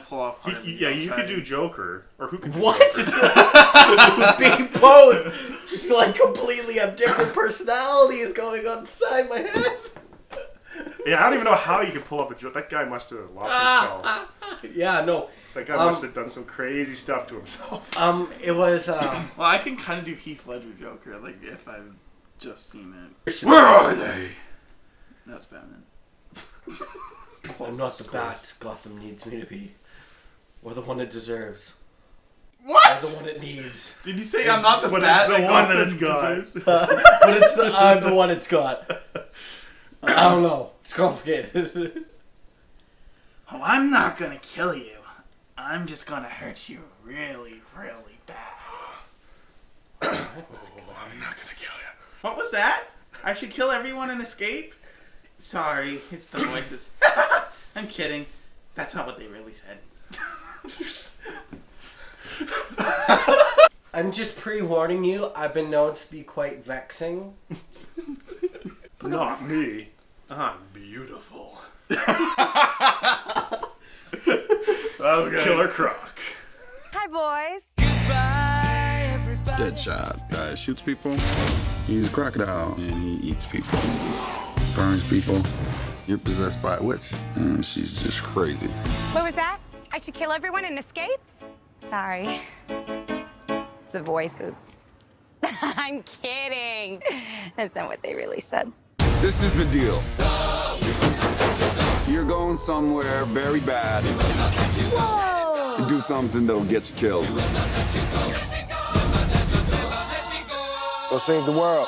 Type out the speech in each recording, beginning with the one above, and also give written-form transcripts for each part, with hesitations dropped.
to pull off. You could do Joker, or who could do What? Joker? Be both. Just like completely have different personalities going on inside my head. Yeah, I don't even know how you could pull off a Joker. That guy must have lost himself. Yeah, no. That guy must have done some crazy stuff to himself. It was. Well, I can kind of do Heath Ledger Joker, like if I've just seen it. Where are they? That's Batman. I'm not the bat Gotham needs me to be, or the one it deserves, What? or the one it needs. Did you say I'm not the But bat? it's the one that Gotham it's got. deserves? But it's I'm the one it's got. I don't know. It's complicated. Oh, I'm not gonna kill you. I'm just gonna hurt you really, really bad. I'm not gonna kill you. What was that? I should kill everyone and escape? Sorry, it's the voices. I'm kidding. That's not what they really said. I'm just pre-warning you. I've been known to be quite vexing. Not me. I'm beautiful. Okay. Killer Croc. Hi, boys. Deadshot. Guy shoots people. He's a crocodile and he eats people. Burns people. You're possessed by a witch and she's just crazy. What was that? I should kill everyone and escape? Sorry. The voices. I'm kidding. That's not what they really said. This is the deal. You're going somewhere very bad Whoa! to do something that'll get you killed. Let's go save the world.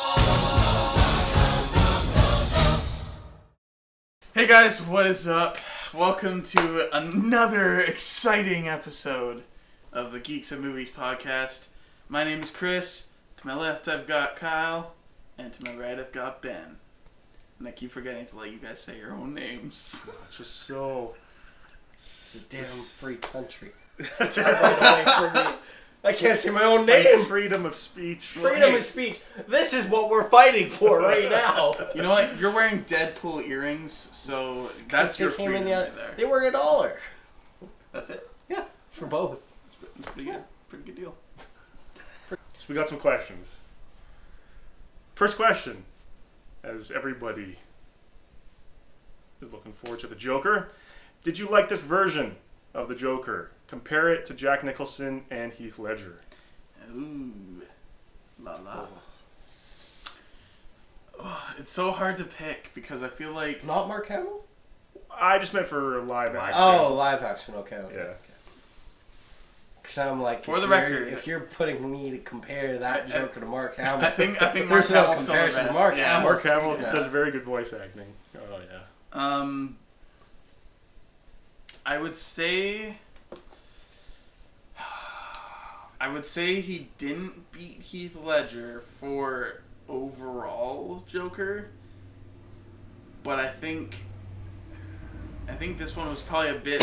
Hey guys, what is up? Welcome to another exciting episode of the Geeks and Movies podcast. My name is Chris. To my left, I've got Kyle. And to my right, I've got Ben. And I keep forgetting to let you guys say your own names. It's just so... It's a damn free country. Take it right away from me. I can't say my own name. Like freedom of speech. Freedom of speech. This is what we're fighting for right now. You know what? You're wearing Deadpool earrings, so that's your freedom right there. They were $1. That's it? Yeah, for both. That's pretty good. Pretty good deal. So we got some questions. First question, as everybody is looking forward to the Joker, did you like this version of the Joker? Compare it to Jack Nicholson and Heath Ledger. Ooh. La la. Oh, it's so hard to pick because I feel like... Not Mark Hamill? I just meant for live action. Oh, live action. Okay. Yeah. Because I'm like, For the record, if you're putting me to compare that Joker to Mark Hamill, I think Mark there's no Hamill's still the comparison. best. Mark Yeah. Hamill. Mark Hamill Yeah. does very good voice acting. Oh, yeah. I would say he didn't beat Heath Ledger for overall Joker, but I think this one was probably a bit,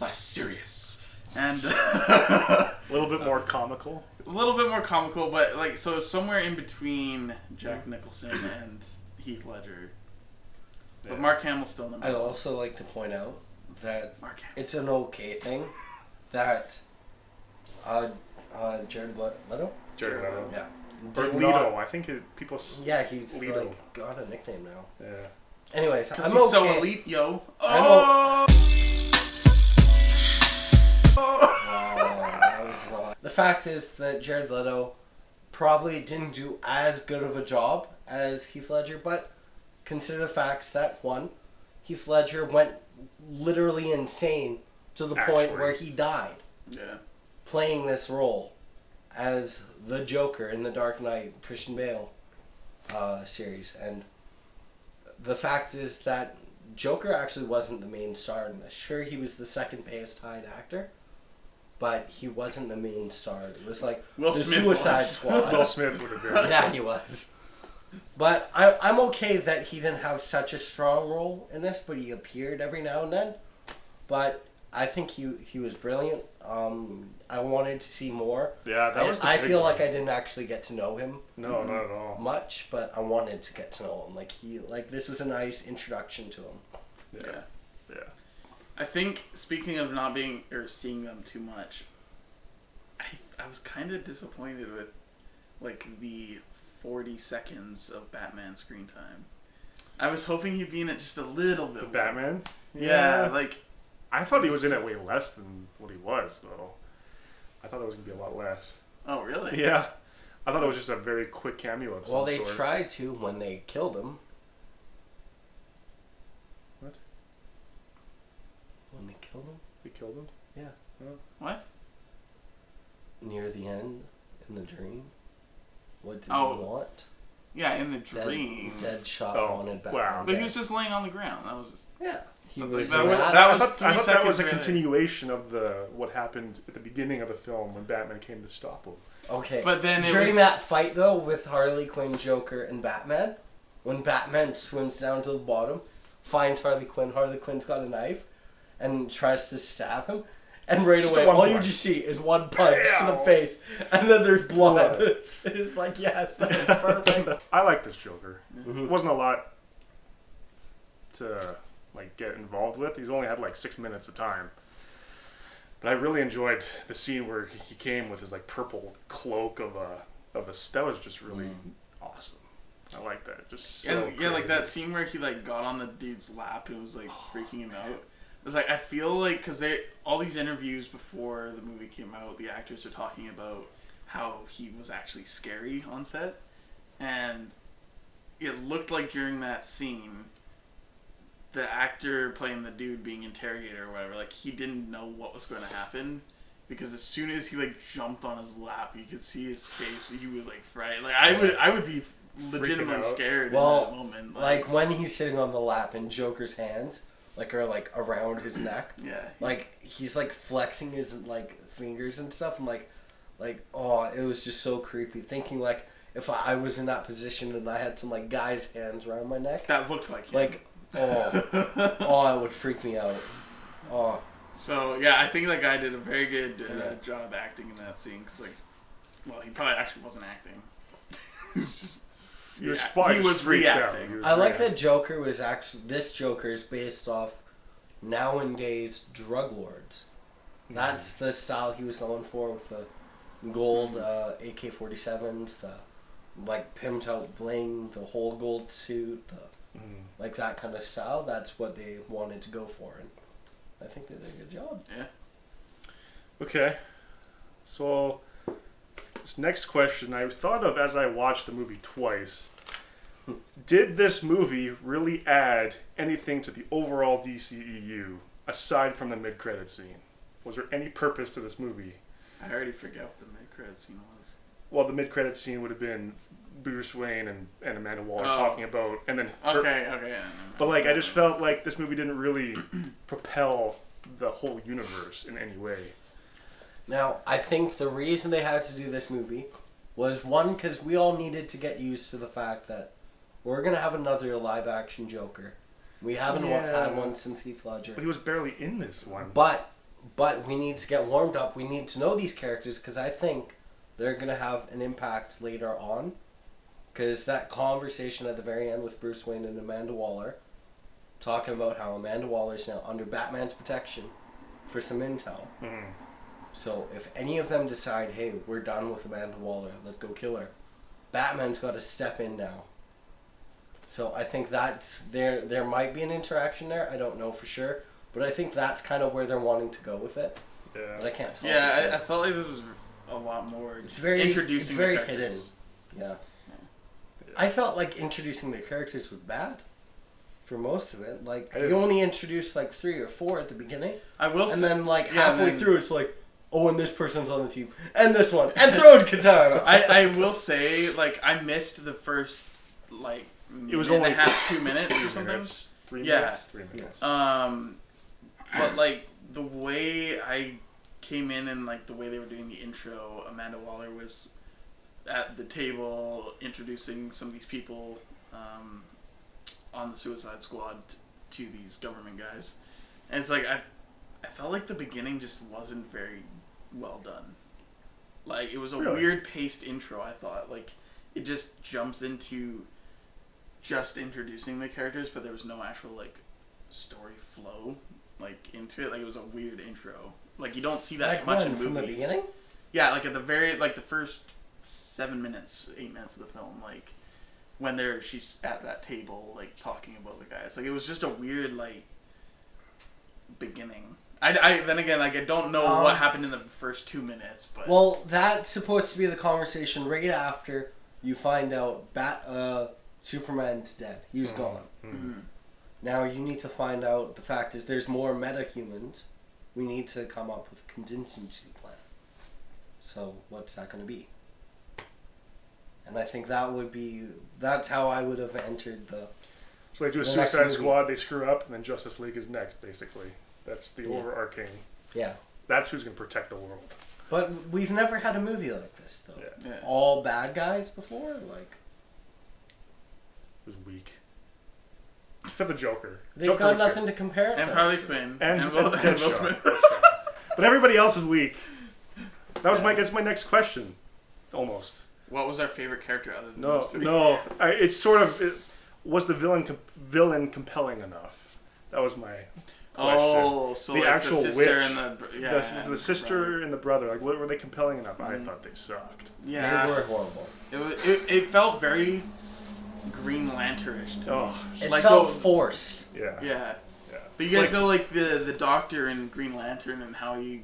less serious and A little bit more comical. a little bit more comical, but so somewhere in between Jack Nicholson and Heath Ledger. But Yeah. Mark Hamill's still number I'd one. also like to point out that Mark Hamill. it's an okay thing that Jared Leto? Jared Leto. Yeah. Or Did Leto. not- I think people... Yeah, he's Leto. got a nickname now. Yeah. Anyways, Because I'm he's okay. so elite, yo. Wow, that was a lot. The fact is that Jared Leto probably didn't do as good of a job as Heath Ledger, but consider the facts that, one, Heath Ledger went literally insane to the point Actually. where he died Yeah. playing this role as the Joker in the Dark Knight Christian Bale series. And the fact is that Joker actually wasn't the main star in this. Sure, he was the second highest paid actor, but he wasn't the main star. It was like Will the Smith Suicide was. Squad. Will Smith would have been. Yeah, he was. But I'm okay that he didn't have such a strong role in this, but he appeared every now and then. But I think he was brilliant. I wanted to see more. Yeah, that was the I big feel one. like I didn't actually get to know him No, not at all. much, but I wanted to get to know him. This was a nice introduction to him. Yeah. Yeah. I think, speaking of not being or seeing them too much, I was kind of disappointed with like the 40 seconds of Batman screen time. I was hoping he'd be in it just a little bit. The Batman? Yeah, like I thought he was in it way less than what he was, though. I thought it was gonna be a lot less. Oh, really? Yeah, I thought it was just a very quick cameo of some Well, they sort. tried to when they killed him. What? When they killed him? They killed him? Yeah. Oh. What? Near the end, in the dream. What did Oh. he want? Yeah, in the dream. Deadshot Oh, wanted Batman. wow. But he dead. was just laying on the ground. That was just. Yeah. He But, was. like, that was- mad. that I was thought, 3 I thought that was seconds a right there. continuation of what happened at the beginning of the film when Batman came to stop him. Okay. But then it during was- that fight though with Harley Quinn, Joker, and Batman, when Batman swims down to the bottom, finds Harley Quinn's got a knife, and tries to stab him, and right Just away one all you punch. just see is one punch to the Ow. face, and then there's blood. Blood. It's like yes, that's perfect. I like this Joker. Mhm. It wasn't a lot to like get involved with. He's only had like 6 minutes of time. But I really enjoyed the scene where he came with his like purple cloak of a that was just really awesome. I like that. Just so And yeah, like that creative. scene where he like got on the dude's lap and was like freaking him out. It's like I feel like because all these interviews before the movie came out, the actors are talking about how he was actually scary on set, and it looked like during that scene, the actor playing the dude being interrogated or whatever, like he didn't know what was going to happen. Because as soon as he like jumped on his lap, you could see his face. He was like frightened. Like I would be legitimately out. scared Well, in that moment. Like when he's sitting on the lap and Joker's hands like are like around his neck, yeah, like he's like flexing his like fingers and stuff. I'm like oh, it was just so creepy. Thinking like if I was in that position and I had some like guy's hands around my neck, that looked like him. like oh, it would freak me out. Oh, So yeah, I think that guy did a very good Yeah. job acting in that scene. Cause like, well, he probably actually wasn't acting. He was just He was, yeah, spot- he was freaked out. reacting. He was I like reacting. that Joker was actually this Joker is based off nowadays drug lords. That's the style he was going for with the gold AK-47s, the like pimped out bling, the whole gold suit, like that kind of style. That's what they wanted to go for, and I think they did a good job. Yeah. Okay, so this next question I thought of as I watched the movie twice. Did this movie really add anything to the overall DCEU aside from the mid-credit scene? Was there any purpose to this movie? I already forgot what the mid-credit scene was. Well, the mid-credit scene would have been Bruce Wayne and Amanda Waller Oh. talking about, and then her- Okay. Yeah, But like, I just felt like this movie didn't really propel the whole universe in any way. Now, I think the reason they had to do this movie was one, because we all needed to get used to the fact that we're going to have another live-action Joker. We haven't Yeah. had one since Heath Ledger. But he was barely in this one. But we need to get warmed up. We need to know these characters, because I think they're going to have an impact later on. Because that conversation at the very end with Bruce Wayne and Amanda Waller, talking about how Amanda Waller is now under Batman's protection for some intel. Mhm. So if any of them decide, hey, we're done with Amanda Waller, let's go kill her, Batman's got to step in now. So I think that's there might be an interaction there. I don't know for sure, but I think that's kind of where they're wanting to go with it. Yeah. But I can't tell. for Yeah, sure. I felt like it was a lot more. It's just very introducing. It's very the characters. hidden. Yeah. I felt like introducing the characters was bad. For most of it, like I you didn't- only introduced like 3 or 4 at the beginning, I will. and then like yeah, halfway then- through, it's like, oh, and this person's on the team, and this one, and throw katana. I will say, like, I missed the first like It was minute only and a half, 2 minutes or something. 3 Yeah. minutes? 3 minutes. But like the way I came in and like the way they were doing the intro, Amanda Waller was at the table introducing some of these people on the Suicide Squad to these government guys, and it's like I felt like the beginning just wasn't very well done. Like it was a Really? weird paced intro. I thought like it just jumps into just introducing the characters, but there was no actual like story flow like into it. Like it was a weird intro. Like you don't see that Like much when, in movies. from the beginning? Yeah, like at the very the first 7 minutes, 8 minutes of the film, like when she's at that table like talking about the guys. Like it was just a weird like beginning. I then again like I don't know what happened in the first 2 minutes, but Well, that's supposed to be the conversation right after you find out Superman's dead. He's gone. Mm-hmm. Now you need to find out, the fact is there's more metahumans. We need to come up with a contingency plan. So what's that going to be? And I think that's how I would have entered the... So they do a the next Suicide movie. Squad, they screw up, and then Justice League is next, basically. That's the overarching... Yeah. That's who's going to protect the world. But we've never had a movie like this, though. Yeah. Yeah. All bad guys before? Like... It was weak. Except the Joker. They've Joker got was nothing good. to compare it and to. Harley Quinn And Will Deadshot. Smith. But everybody else was weak. That's my next question. Almost. What was our favorite character other than No, those three? no. It's sort of... was the villain compelling enough? That was my question. Oh, so the like actual the sister witch. and The sister brother. and the brother. Like, were they compelling enough? I thought they sucked. Yeah, They were horrible. it felt very Green Lanternish to me. Oh, It Like felt the- forced. yeah. Yeah. Yeah. But you It's guys know like the Doctor in Green Lantern and how he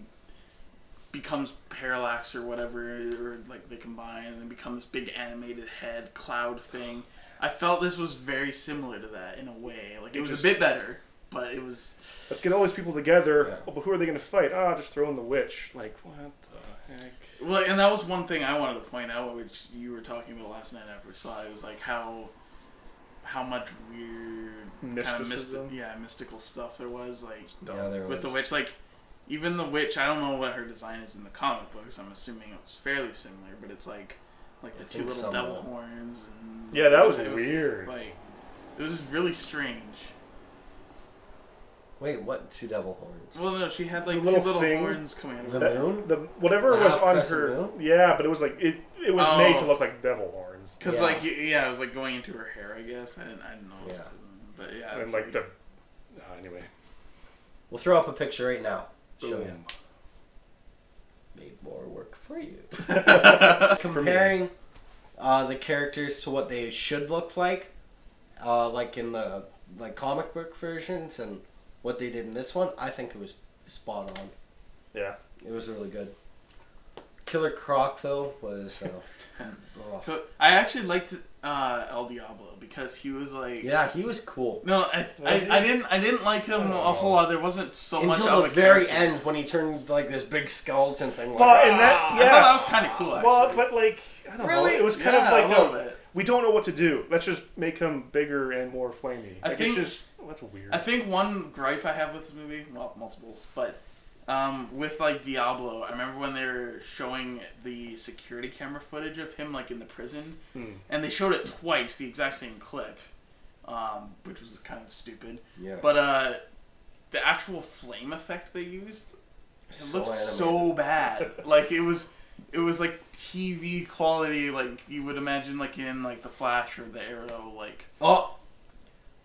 becomes Parallax or whatever, or like they combine and then become this big animated head cloud thing. I felt this was very similar to that in a way. Like it was a bit better, but it was. Let's get all these people together. Yeah. Oh, but who are they going to fight? Just throw in the witch. Like, what the heck? Well, and that was one thing I wanted to point out, which you were talking about last night after we saw it. It was like how much weird Mysticism? kind of mystical stuff there was, like Yeah, there with the was. witch. Like even the witch, I don't know what her design is in the comic books. I'm assuming it was fairly similar, but it's like the two think little so, devil yeah. horns. And Yeah, that was it weird. Like it was really strange. Wait, what? Two devil horns? Well, no, she had like The little two little thing- horns coming out of The her. moon? The whatever The was half on crescent her. moon? Yeah, but it was like it was Oh. made to look like devil horns. Because Yeah. it was like going into her hair. I guess I didn't know. It was Yeah. But yeah, And it's like the. Anyway. We'll throw up a picture right now. Show you. Boom. Made more work for you. Comparing the characters to what they should look like in the comic book versions and what they did in this one, I think it was spot on. Yeah. It was really good. Killer Croc though was I actually liked El Diablo because he was like yeah, he was cool. no, I didn't like him a whole lot. There wasn't so much Until of the a very character. end when he turned like this big skeleton thing. Like, Well, and that I thought that was kind of cool. Actually. Well, but like I don't know. Really? It was kind Yeah, of like a little bit. we don't know what to do. Let's just make him bigger and more flamey. I Like, think- it's just that's weird. I think one gripe I have with the movie, well, multiples, but with like Diablo, I remember when they were showing the security camera footage of him like in the prison, and they showed it twice, the exact same clip, which was kind of stupid. yeah. But the actual flame effect they used, it So looked animated. so bad. Like it was like TV quality, like you would imagine, like in like the Flash or the Arrow, like. Oh,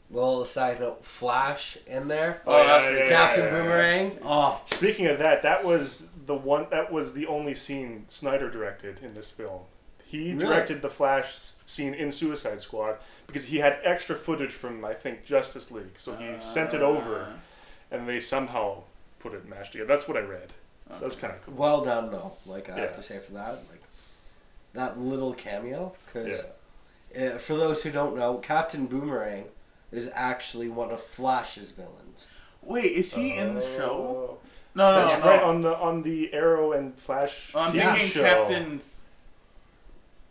little side note: Flash in there. Oh, that's pretty Captain yeah. Boomerang. Oh, Speaking of that, that was the only scene Snyder directed in this film. He Really? directed the Flash scene in Suicide Squad because he had extra footage from I think Justice League, so he sent it over, and they somehow put it mashed together. That's what I read. So that's kind of cool. well done though. Like I have Yeah. to say for that, like that little cameo. Because for those who don't know, Captain Boomerang is actually one of Flash's villains. Wait, is he in the show? Oh. No, That's right on the Arrow and Flash I'm TV thinking show. Captain.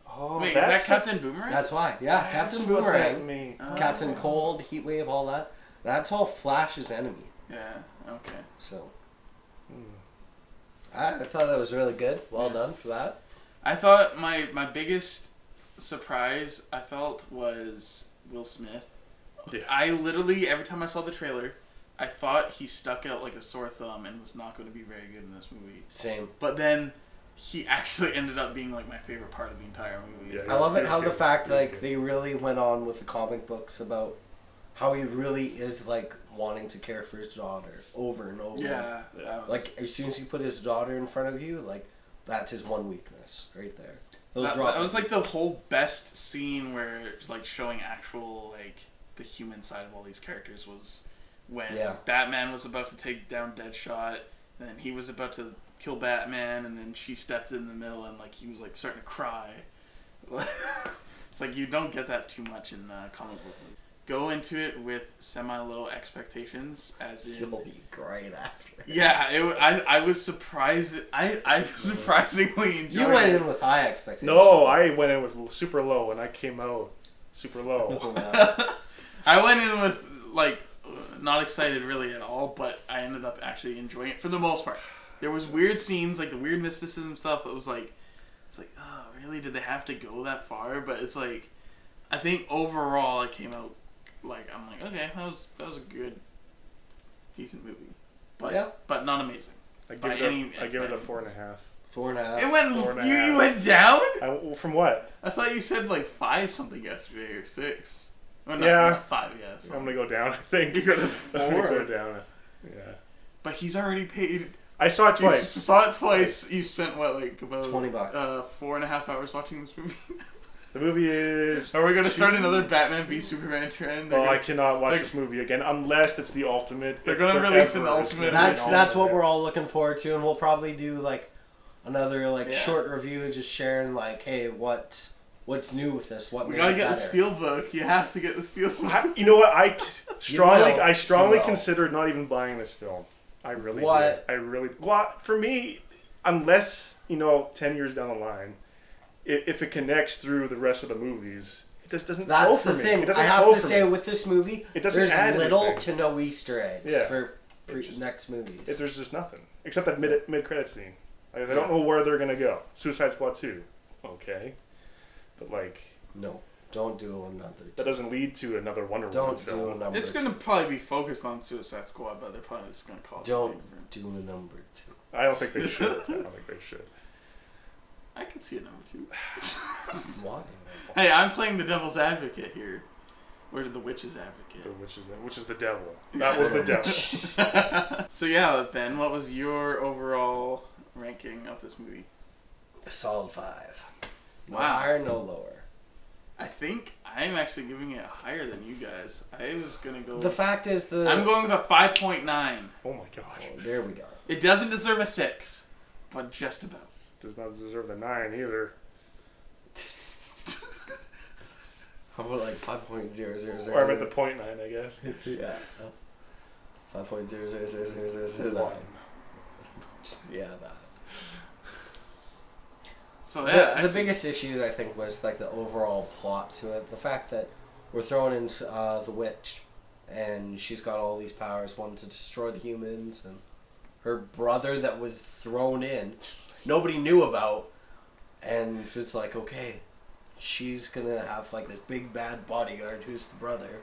Oh, Wait, is that Captain Boomerang? That's why. Yeah, That's Captain what that Boomerang, means. Captain Cold, Heatwave, all that. That's all Flash's enemy. Yeah. Okay. So I thought that was really good. Well done for that. I thought my biggest surprise I felt was Will Smith. Yeah. I literally every time I saw the trailer, I thought he stuck out like a sore thumb and was not going to be very good in this movie. Same. But then he actually ended up being like my favorite part of the entire movie. Yeah. I love it how the good. fact Really like good. they really went on with the comic books about how he really is like wanting to care for his daughter over and over. Yeah. Like as soon as you put his daughter in front of you, like that's his one weakness right there. That was like the whole best scene where it's like showing actual like the human side of all these characters was when Batman was about to take down Deadshot, and then he was about to kill Batman, and then she stepped in the middle and like he was like starting to cry. It's like you don't get that too much in comic book movies. Go into it with semi-low expectations, as in... You'll be great after. Yeah, I was surprised. I was surprisingly enjoyed it. You went in with high expectations. No, I went in with super low, and I came out super low. I went in with, like, not excited really at all, but I ended up actually enjoying it for the most part. There was weird scenes, like the weird mysticism stuff. It was like, oh, really? Did they have to go that far? But it's like, I think overall I came out, like, I'm like, okay, that was a good, decent movie, but not amazing. I give it a 4.5. 4.5. It went. 4.5. You went down. From what? I thought you said like 5 something yesterday or 6. Well, no, Yeah. not 5. Yeah, so. I'm gonna go down. I think You're gonna I'm gonna 4. go down. Yeah. But he's already paid. I saw it twice. You saw it twice. You spent what, like about $20. 4.5 hours watching this movie. The movie is... Are we going to start another Batman v Superman trend? I cannot watch this movie again unless it's the ultimate. They're going to release an ultimate. That's what we're all looking forward to, and we'll probably do like another short review, just sharing like, hey, what's new with this? What we got to get the Steelbook. You have to get the Steelbook. You know what? I strongly You will. considered not even buying this film. I really What? did. I really... Well, for me, unless 10 years down the line, if it connects through the rest of the movies, it just doesn't flow That's for the me. thing. It doesn't I have flow to for say, me. with this movie, It doesn't there's add little anything. to no Easter eggs Yeah. for next movies. There's just nothing except that mid-credit scene. Like, I don't know where they're gonna go. Suicide Squad 2, okay, but like No, don't do another. that doesn't lead to another Wonder Woman Don't film. do a number. It's going to probably be focused on Suicide Squad, but they're probably just going to call it Don't something do a number 2. I don't think they should. I can see a number 2. Why? Hey, I'm playing the devil's advocate here. Or the witch's advocate. Which is the devil. That was the devil. So yeah, Ben, what was your overall ranking of this movie? A solid 5. No Wow. higher, no lower. I think I'm actually giving it higher than you guys. I was gonna go. The fact is, I'm going with a 5.9. Oh my gosh. Oh, there we go. It doesn't deserve a 6, but just about. Does not deserve the 9 either. How about like 5.000? Or I'm at the 0.9, I guess. Yeah. 5.00009. Yeah, that. So yeah, The biggest issue I think was like the overall plot to it. The fact that we're throwing in the witch, and she's got all these powers, wanting to destroy the humans, and her brother that was thrown in, nobody knew about, and so it's like, okay, she's gonna have like this big bad bodyguard who's the brother,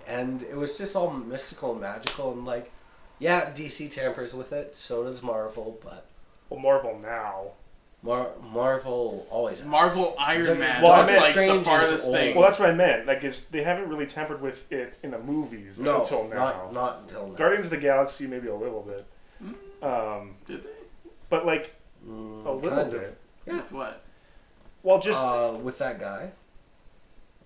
and it was just all mystical and magical, and like, yeah, DC tampers with it, so does Marvel, but Well, Marvel now. Marvel always has. Marvel Iron Man Well, I was meant like the Strange is farthest old. thing. Well, that's what I meant. Like, they haven't really tampered with it in the movies until now. Not until now. Guardians of the Galaxy, maybe a little bit. Did they? But like a little kind bit. Yeah. With what? Well, just with that guy,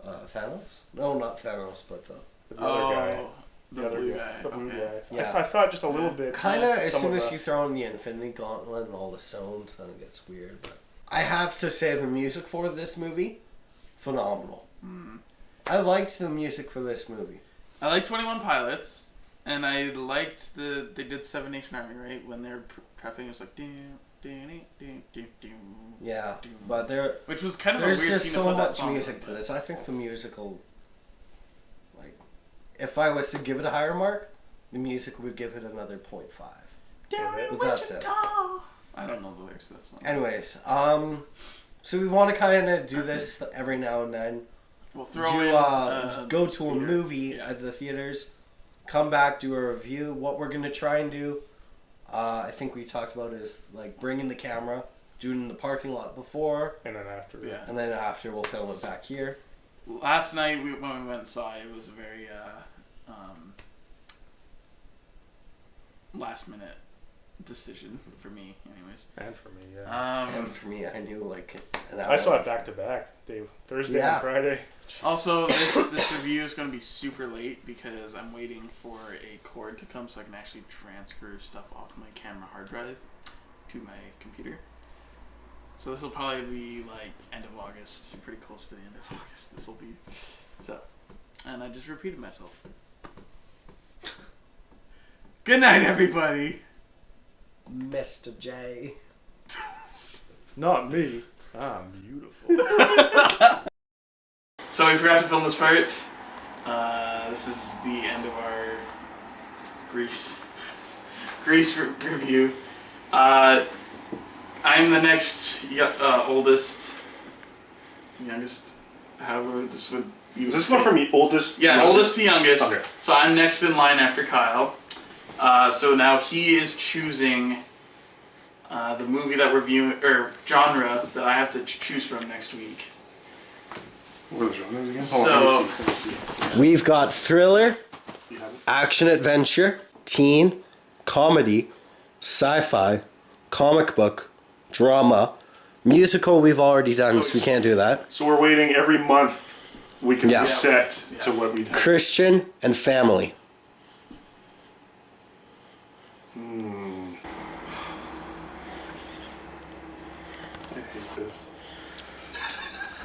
Thanos. No, not Thanos, but the other guy. The blue guy. The blue Okay. guy. Yeah. I thought just a little bit. kind of as some soon of as the- you throw in the Infinity Gauntlet and all the stones, then it gets weird. But I have to say, the music for this movie, phenomenal. I liked the music for this movie. I like 21 Pilots, and I liked they did Seven Nation Army, right? When they're prepping, it's like Yeah, Doom. but which was kind of a there's weird just scene so to put that much song music in, to but- this. I think the musical, like, if I was to give it a higher mark, the music would give it another 0.5. Down in But that's Wichita. it. I don't know the lyrics to that song. Anyways, so we want to kind of do this every now and then. We'll throw Do in go to a theater. movie Yeah. at the theaters, come back, do a review. What we're gonna try and do, I think we talked about is like bringing the camera, doing it in the parking lot before, And then after that. Yeah. and then after we'll film it back here. last night when we went and saw it, it was a very last minute decision for me, anyways. And for me, yeah. And for me, I knew like an hour. I saw it back to back, Thursday and Friday. Also, this review is going to be super late because I'm waiting for a cord to come so I can actually transfer stuff off my camera hard drive to my computer. So this will probably be like end of August, pretty close to the end of August. This will be so. And I just repeated myself. Good night, everybody. Mr. J. Not me. I'm beautiful. So we forgot to film this part. This is the end of our Grease review. I'm the next youngest, however this would be. Is this one from the oldest? Yeah, oldest to youngest. Okay. So I'm next in line after Kyle. So now he is choosing the movie that we're viewing, or genre that I have to choose from next week. What are the genres again? So let me see. We've got thriller, You have it? action adventure, teen, comedy, sci-fi, comic book, drama, musical. We've already done, so we can't do that. So we're waiting every month. We can Yeah. reset to what we have. Christian and family. I hate this.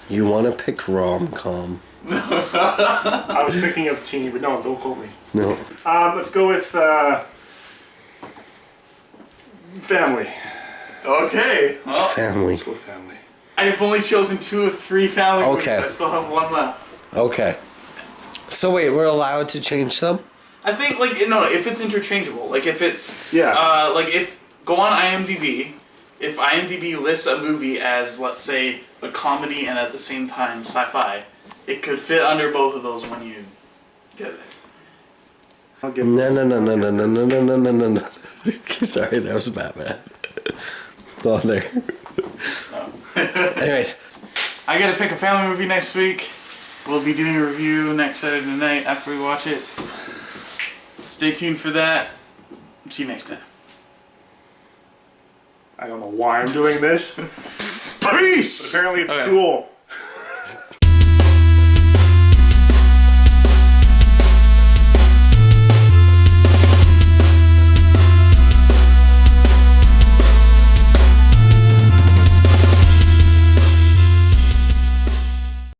You want to pick rom-com? I was thinking of teen, but no, don't quote me. No. Let's go with family. okay, well, Family. Let's go with family. I have only chosen 2 of 3 family movies. Okay. I still have 1 left. Okay. So wait, we're allowed to change them? I think if it's interchangeable, like if it's Yeah. if go on IMDb, if IMDb lists a movie as, let's say, a comedy and at the same time sci-fi, it could fit under both of those when you get it. I'll get No. Sorry, that was Batman. Oh, there. Anyways, I gotta pick a family movie next week. We'll be doing a review next Saturday night after we watch it. Stay tuned for that. See you next time. I don't know why I'm doing this. Peace! Apparently it's Okay. cool.